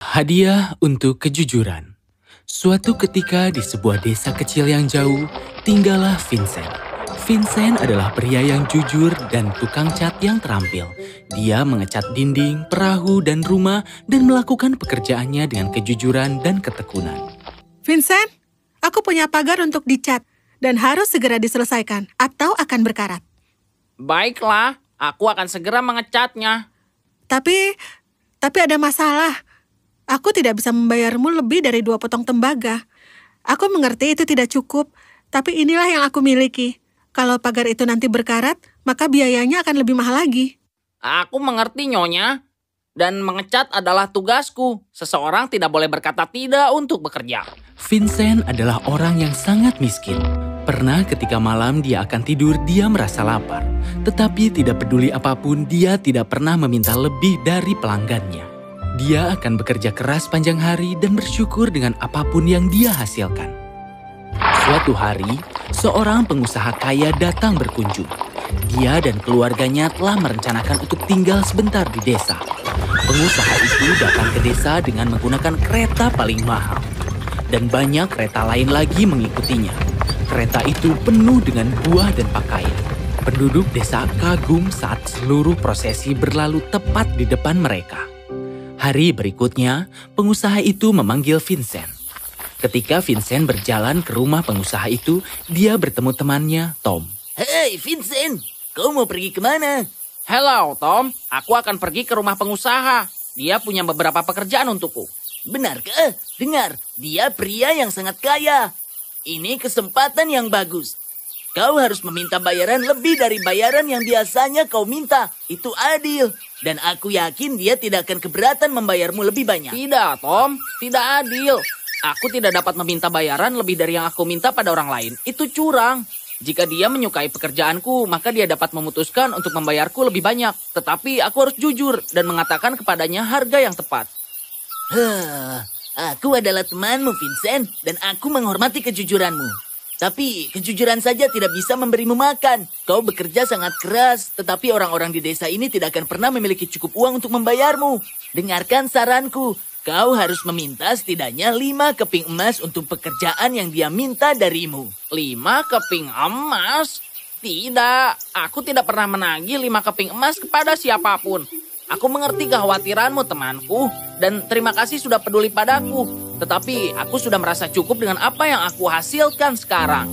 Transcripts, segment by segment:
Hadiah untuk kejujuran. Suatu ketika di sebuah desa kecil yang jauh, tinggallah Vincent. Vincent adalah pria yang jujur dan tukang cat yang terampil. Dia mengecat dinding, perahu, dan rumah dan melakukan pekerjaannya dengan kejujuran dan ketekunan. Vincent, aku punya pagar untuk dicat dan harus segera diselesaikan atau akan berkarat. Baiklah, aku akan segera mengecatnya. Tapi ada masalah. Aku tidak bisa membayarmu lebih dari 2 potong tembaga. Aku mengerti itu tidak cukup, tapi inilah yang aku miliki. Kalau pagar itu nanti berkarat, maka biayanya akan lebih mahal lagi. Aku mengerti, Nyonya. Dan mengecat adalah tugasku. Seseorang tidak boleh berkata tidak untuk bekerja. Vincent adalah orang yang sangat miskin. Pernah ketika malam dia akan tidur, dia merasa lapar. Tetapi tidak peduli apapun, dia tidak pernah meminta lebih dari pelanggannya. Dia akan bekerja keras panjang hari dan bersyukur dengan apapun yang dia hasilkan. Suatu hari, seorang pengusaha kaya datang berkunjung. Dia dan keluarganya telah merencanakan untuk tinggal sebentar di desa. Pengusaha itu datang ke desa dengan menggunakan kereta paling mahal. Dan banyak kereta lain lagi mengikutinya. Kereta itu penuh dengan buah dan pakaian. Penduduk desa kagum saat seluruh prosesi berlalu tepat di depan mereka. Hari berikutnya, pengusaha itu memanggil Vincent. Ketika Vincent berjalan ke rumah pengusaha itu, dia bertemu temannya, Tom. Hei Vincent, kau mau pergi kemana? Hello, Tom. Aku akan pergi ke rumah pengusaha. Dia punya beberapa pekerjaan untukku. Benarkah? Dengar, dia pria yang sangat kaya. Ini kesempatan yang bagus. Kau harus meminta bayaran lebih dari bayaran yang biasanya kau minta. Itu adil. Dan aku yakin dia tidak akan keberatan membayarmu lebih banyak. Tidak, Tom. Tidak adil. Aku tidak dapat meminta bayaran lebih dari yang aku minta pada orang lain. Itu curang. Jika dia menyukai pekerjaanku, maka dia dapat memutuskan untuk membayarku lebih banyak. Tetapi aku harus jujur dan mengatakan kepadanya harga yang tepat. Aku adalah temanmu, Vincent, dan aku menghormati kejujuranmu. Tapi kejujuran saja tidak bisa memberimu makan. Kau bekerja sangat keras, tetapi orang-orang di desa ini tidak akan pernah memiliki cukup uang untuk membayarmu. Dengarkan saranku, kau harus meminta setidaknya 5 keping emas untuk pekerjaan yang dia minta darimu. 5 keping emas? Tidak, aku tidak pernah menagih 5 keping emas kepada siapapun. Aku mengerti kekhawatiranmu, temanku, dan terima kasih sudah peduli padaku. Tetapi aku sudah merasa cukup dengan apa yang aku hasilkan sekarang.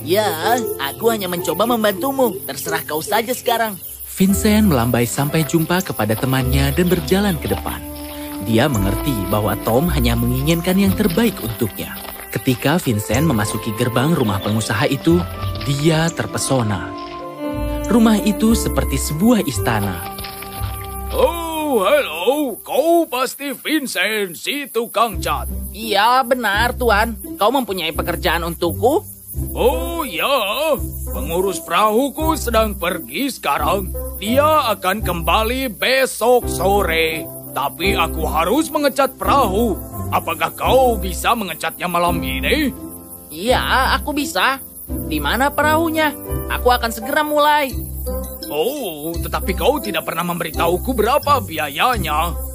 Ya, aku hanya mencoba membantumu. Terserah kau saja sekarang. Vincent melambai sampai jumpa kepada temannya dan berjalan ke depan. Dia mengerti bahwa Tom hanya menginginkan yang terbaik untuknya. Ketika Vincent memasuki gerbang rumah pengusaha itu, dia terpesona. Rumah itu seperti sebuah istana. Oh, halo. Kau pasti Vincent, si tukang cat. Iya, benar, Tuan. Kau mempunyai pekerjaan untukku? Oh ya, pengurus perahuku sedang pergi sekarang. Dia akan kembali besok sore. Tapi aku harus mengecat perahu. Apakah kau bisa mengecatnya malam ini? Iya, aku bisa. Di mana perahunya? Aku akan segera mulai. Oh, tetapi kau tidak pernah memberitahuku berapa biayanya.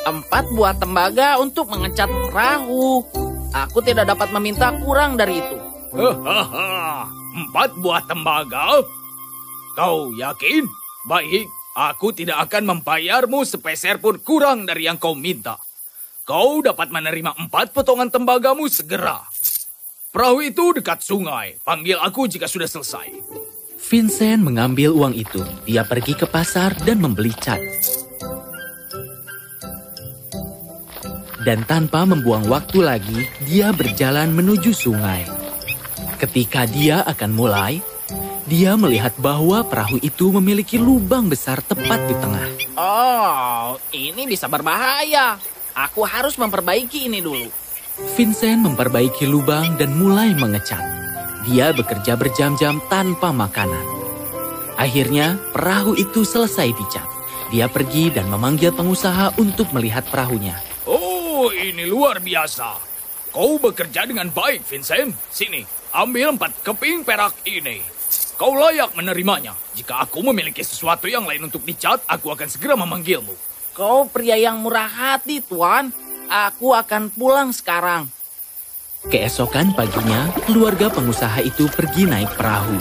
4 buah tembaga untuk mengecat perahu. Aku tidak dapat meminta kurang dari itu. Hahaha, 4 buah tembaga? Kau yakin? Baik, aku tidak akan membayarmu sepeser pun kurang dari yang kau minta. Kau dapat menerima 4 potongan tembagamu segera. Perahu itu dekat sungai. Panggil aku jika sudah selesai. Vincent mengambil uang itu. Dia pergi ke pasar dan membeli cat. Dan tanpa membuang waktu lagi, dia berjalan menuju sungai. Ketika dia akan mulai, dia melihat bahwa perahu itu memiliki lubang besar tepat di tengah. Oh, ini bisa berbahaya. Aku harus memperbaiki ini dulu. Vincent memperbaiki lubang dan mulai mengecat. Dia bekerja berjam-jam tanpa makanan. Akhirnya, perahu itu selesai dicat. Dia pergi dan memanggil pengusaha untuk melihat perahunya. Oh, ini luar biasa. Kau bekerja dengan baik, Vincent. Sini, ambil 4 keping perak ini. Kau layak menerimanya. Jika aku memiliki sesuatu yang lain untuk dicat, aku akan segera memanggilmu. Kau pria yang murah hati, Tuan. Aku akan pulang sekarang. Keesokan paginya, keluarga pengusaha itu pergi naik perahu.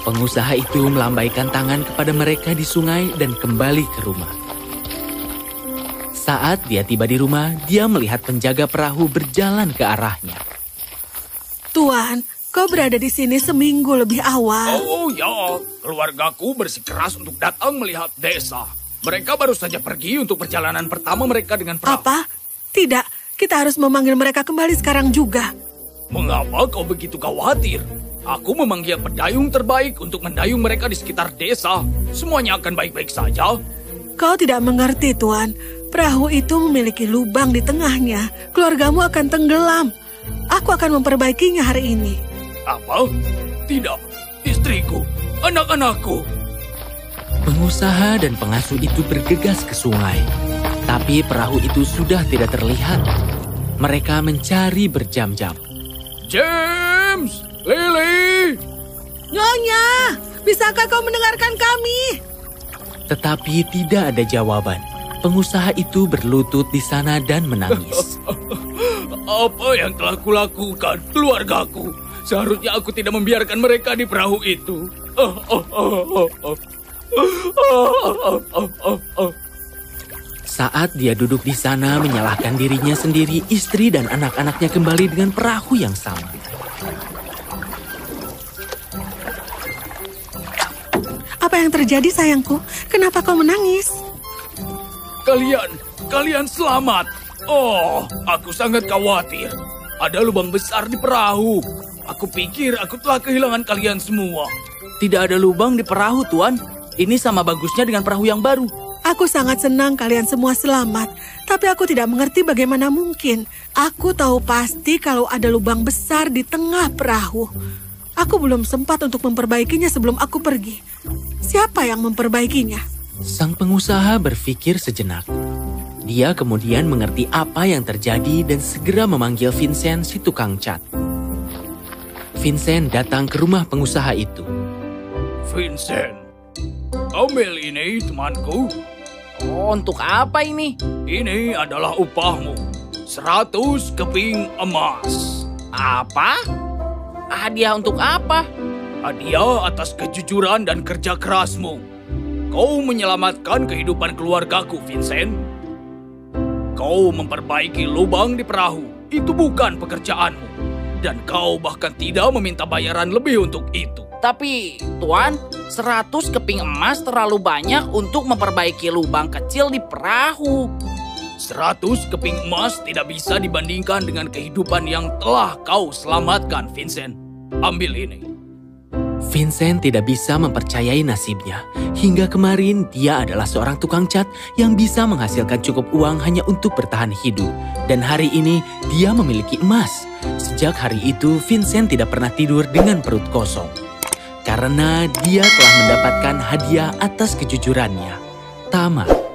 Pengusaha itu melambaikan tangan kepada mereka di sungai dan kembali ke rumah. Saat dia tiba di rumah, dia melihat penjaga perahu berjalan ke arahnya. Tuan, kau berada di sini seminggu lebih awal. Oh ya, keluargaku bersikeras untuk datang melihat desa. Mereka baru saja pergi untuk perjalanan pertama mereka dengan perahu. Apa? Tidak, kita harus memanggil mereka kembali sekarang juga. Mengapa kau begitu khawatir? Aku memanggil pedayung terbaik untuk mendayung mereka di sekitar desa. Semuanya akan baik-baik saja. Kau tidak mengerti, Tuan. Perahu itu memiliki lubang di tengahnya. Keluargamu akan tenggelam. Aku akan memperbaikinya hari ini. Apa? Tidak. Istriku, anak-anakku. Pengusaha dan pengasuh itu bergegas ke sungai. Tapi perahu itu sudah tidak terlihat. Mereka mencari berjam-jam. James! Lily! Nyonya, bisakah kau mendengarkan kami? Tetapi tidak ada jawaban. Pengusaha itu berlutut di sana dan menangis. Apa yang telah kulakukan keluargaku? Seharusnya aku tidak membiarkan mereka di perahu itu. Saat dia duduk di sana menyalahkan dirinya sendiri, istri dan anak-anaknya kembali dengan perahu yang sama. Apa yang terjadi, sayangku? Kenapa kau menangis? Kalian selamat. Oh, aku sangat khawatir. Ada lubang besar di perahu. Aku pikir aku telah kehilangan kalian semua. Tidak ada lubang di perahu, Tuan. Ini sama bagusnya dengan perahu yang baru. Aku sangat senang kalian semua selamat, tapi aku tidak mengerti bagaimana mungkin. Aku tahu pasti kalau ada lubang besar di tengah perahu. Aku belum sempat untuk memperbaikinya sebelum aku pergi. Siapa yang memperbaikinya? Sang pengusaha berpikir sejenak. Dia kemudian mengerti apa yang terjadi dan segera memanggil Vincent si tukang cat. Vincent datang ke rumah pengusaha itu. Vincent, ambil ini temanku. Oh, untuk apa ini? Ini adalah upahmu. 100 keping emas. Apa? Hadiah untuk apa? Hadiah atas kejujuran dan kerja kerasmu. Kau menyelamatkan kehidupan keluargaku, Vincent. Kau memperbaiki lubang di perahu. Itu bukan pekerjaanmu. Dan kau bahkan tidak meminta bayaran lebih untuk itu. Tapi, Tuan, 100 keping emas terlalu banyak untuk memperbaiki lubang kecil di perahu. 100 keping emas tidak bisa dibandingkan dengan kehidupan yang telah kau selamatkan, Vincent. Ambil ini. Vincent tidak bisa mempercayai nasibnya. Hingga kemarin, dia adalah seorang tukang cat yang bisa menghasilkan cukup uang hanya untuk bertahan hidup. Dan hari ini, dia memiliki emas. Sejak hari itu, Vincent tidak pernah tidur dengan perut kosong. Karena dia telah mendapatkan hadiah atas kejujurannya. Tamat.